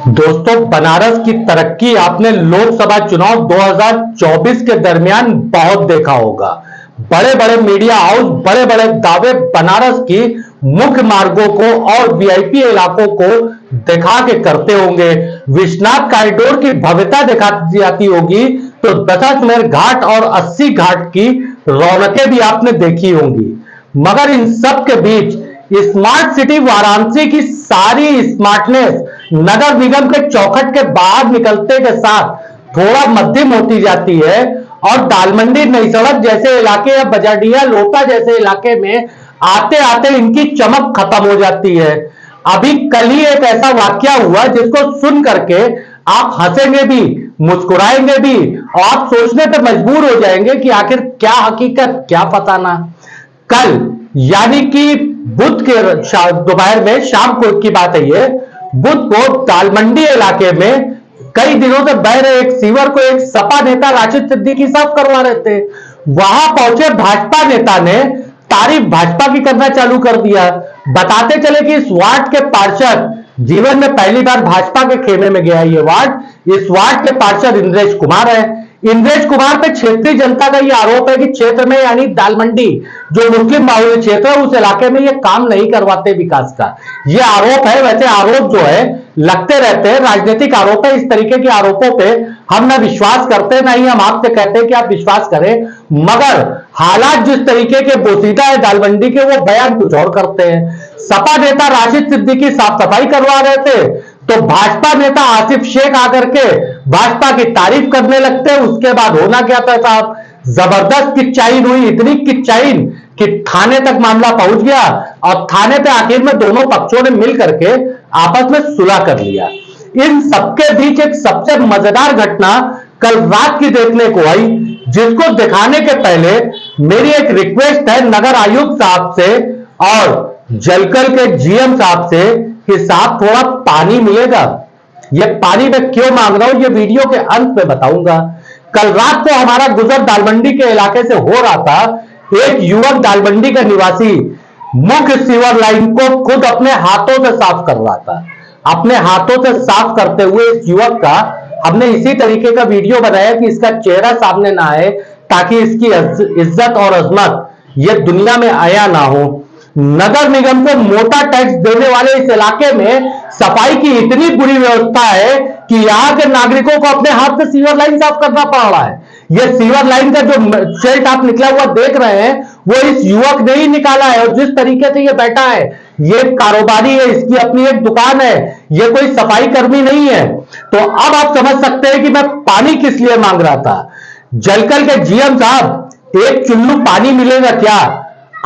दोस्तों, बनारस की तरक्की आपने लोकसभा चुनाव 2024 के दरमियान बहुत देखा होगा। बड़े बड़े मीडिया हाउस बड़े बड़े दावे बनारस की मुख्य मार्गों को और वीआईपी इलाकों को दिखा के करते होंगे। विश्वनाथ कॉरिडोर की भव्यता दिखाई जाती होगी तो दशाश्वमेध घाट और 80 घाट की रौनकें भी आपने देखी होंगी। मगर इन सब के बीच स्मार्ट सिटी वाराणसी की सारी स्मार्टनेस नगर निगम के चौखट के बाहर निकलते के साथ थोड़ा मध्यम होती जाती है और दालमंडी नई सड़क जैसे इलाके या बजाडिया लोटा जैसे इलाके में आते आते इनकी चमक खत्म हो जाती है। अभी कल ही एक ऐसा वाकया हुआ जिसको सुन करके आप हंसेंगे भी, मुस्कुराएंगे भी और आप सोचने पर मजबूर हो जाएंगे कि आखिर क्या हकीकत क्या पता ना। कल यानी कि बुध के दोपहर में शाम को की बात है, ये बुध को दालमंडी इलाके में कई दिनों से बह रहे एक सीवर को एक सपा नेता राशिद सिद्दीकी साफ करवा रहे थे। वहां पहुंचे भाजपा नेता ने तारीफ भाजपा की करना चालू कर दिया। बताते चले कि इस वार्ड के पार्षद, जीवन में पहली बार भाजपा के खेमे में गया ये वार्ड, इस वार्ड के पार्षद इंद्रेश कुमार है। इंद्रेश कुमार पे क्षेत्रीय जनता का ये आरोप है कि क्षेत्र में यानी दालमंडी जो मुस्लिम बाहुल्य क्षेत्र है उस इलाके में ये काम नहीं करवाते विकास का। ये आरोप है। वैसे आरोप जो है लगते रहते हैं, राजनीतिक आरोप है। इस तरीके के आरोपों पे हम ना विश्वास करते ना ही हम आपसे कहते हैं कि आप विश्वास करें, मगर हालात जिस तरीके के बोसीदा है दालमंडी के वो बयान कुछ और करते हैं। सपा नेता राशिद सिद्दीकी साफ सफाई करवा रहे थे तो भाजपा नेता आसिफ शेख आकर के भाजपा की तारीफ करने लगते हैं। उसके बाद होना क्या था साहब, जबरदस्त किच्चाइन हुई, इतनी किच्चाइन कि थाने तक मामला पहुंच गया और थाने पे आखिर में दोनों पक्षों ने मिल करके आपस में सुलह कर लिया। इन सबके बीच एक सबसे मजेदार घटना कल रात की देखने को आई, जिसको दिखाने के पहले मेरी एक रिक्वेस्ट है नगर आयुक्त साहब से और जलकल के जीएम साहब से कि साहब थोड़ा पानी मिलेगा। ये पानी मैं क्यों मांग रहा हूं ये वीडियो के अंत में बताऊंगा। कल रात को हमारा गुजर दालमंडी के इलाके से हो रहा था। एक युवक दालमंडी का निवासी मुख्य सीवर लाइन को खुद अपने हाथों से साफ कर रहा था। अपने हाथों से साफ करते हुए इस युवक का हमने इसी तरीके का वीडियो बनाया कि इसका चेहरा सामने ना आए ताकि इसकी इज्जत और अजमत ये दुनिया में आया ना हो। नगर निगम को मोटा टैक्स देने वाले इस इलाके में सफाई की इतनी बुरी व्यवस्था है कि यहां के नागरिकों को अपने हाथ से सीवर लाइन साफ करना पड़ रहा है। यह सीवर लाइन का जो शेल्ट आप निकला हुआ देख रहे हैं वो इस युवक ने ही निकाला है और जिस तरीके से ये बैठा है ये कारोबारी है, इसकी अपनी एक दुकान है, ये कोई सफाई कर्मी नहीं है। तो अब आप समझ सकते हैं कि मैं पानी किस लिए मांग रहा था। जलकल के जीएम साहब, एक चुल्लू पानी मिलेगा क्या?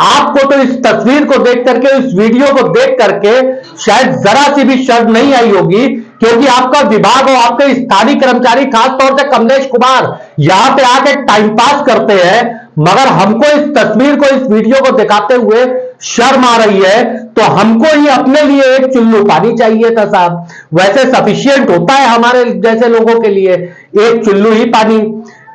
आपको तो इस तस्वीर को देख करके, इस वीडियो को देख करके शायद जरा सी भी शर्म नहीं आई होगी, क्योंकि आपका विभाग और आपके स्थानीय कर्मचारी, खासतौर से कमलेश कुमार, यहां पे आके टाइम पास करते हैं। मगर हमको इस तस्वीर को, इस वीडियो को दिखाते हुए शर्म आ रही है, तो हमको ही अपने लिए एक चुल्लू पानी चाहिए था साहब। वैसे सफिशियंट होता है हमारे जैसे लोगों के लिए एक चुल्लू ही पानी।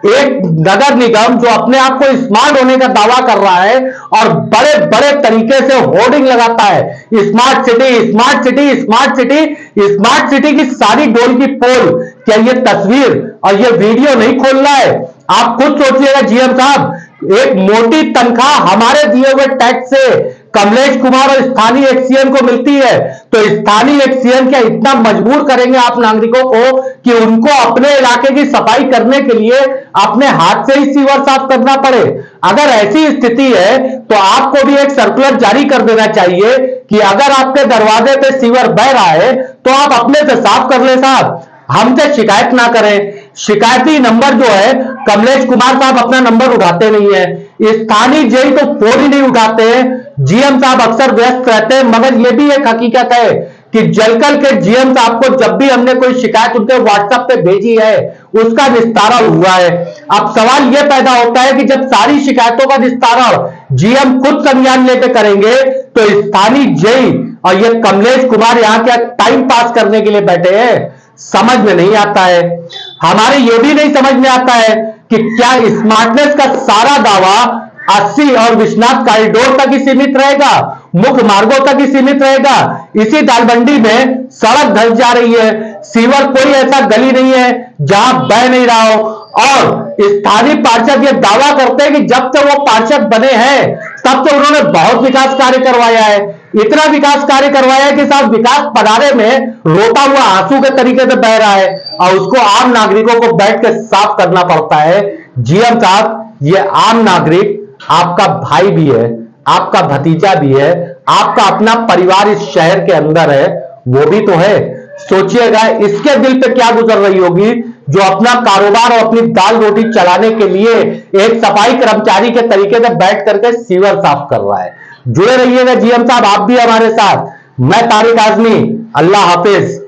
एक नगर निगम जो अपने आप को स्मार्ट होने का दावा कर रहा है और बड़े बड़े तरीके से होर्डिंग लगाता है, smart city, smart city, smart city, smart city की सारी डोल की पोल। क्या ये तस्वीर और ये वीडियो नहीं खोलना है? आप खुद सोचिएगा जीएम साहब, एक मोटी तनख्वाह हमारे दिए हुए टैक्स से कमलेश कुमार और स्थानीय एक्सीएन को मिलती है, तो स्थानीय एक्सीएन क्या इतना मजबूर करेंगे आप नागरिकों को कि उनको अपने इलाके की सफाई करने के लिए अपने हाथ से ही सीवर साफ करना पड़े? अगर ऐसी स्थिति है तो आपको भी एक सर्कुलर जारी कर देना चाहिए कि अगर आपके दरवाजे पे सीवर बह रहा है तो आप अपने से साफ कर ले साहब, हमसे शिकायत ना करें। शिकायती नंबर जो है कमलेश कुमार साहब अपना नंबर उठाते नहीं है, स्थानीय जेई तो फोन ही नहीं उठाते हैं, जीएम साहब अक्सर व्यस्त रहते हैं। मगर यह भी एक हकीकत है कि जलकल के जीएम साहब को जब भी हमने कोई शिकायत उनके व्हाट्सएप पे भेजी है उसका निस्तारा हुआ है। अब सवाल यह पैदा होता है कि जब सारी शिकायतों का निस्तारा जीएम खुद संज्ञान लेकर करेंगे तो स्थानीय जेई और ये कमलेश कुमार यहाँ क्या टाइम पास करने के लिए बैठे हैं? समझ में नहीं आता है। हमारे ये भी नहीं समझ में आता है कि क्या स्मार्टनेस का सारा दावा 80 और विश्वनाथ कॉरिडोर तक ही सीमित रहेगा, मुख्य मार्गों तक ही सीमित रहेगा? इसी दालमंडी में सड़क धंस जा रही है, सीवर कोई ऐसा गली नहीं है जहां बह नहीं रहा हो। और स्थानीय पार्षद ये दावा करते हैं कि जब से वो पार्षद बने हैं तब से उन्होंने बहुत विकास कार्य करवाया है। इतना विकास कार्य करवाया है कि साहब विकास पधारे में रोता हुआ आंसू के तरीके से बह रहा है और उसको आम नागरिकों को बैठ के साफ करना पड़ता है। जीएम साहब, ये आम नागरिक आपका भाई भी है, आपका भतीजा भी है, आपका अपना परिवार इस शहर के अंदर है, वो भी तो है। सोचिएगा इसके दिल पे क्या गुजर रही होगी जो अपना कारोबार और अपनी दाल रोटी चलाने के लिए एक सफाई कर्मचारी के तरीके से बैठ करके सीवर साफ कर रहा है। जुड़े रहिएगा जीएम साहब आप भी हमारे साथ। मैं तारिक आजमी, अल्लाह हाफिज।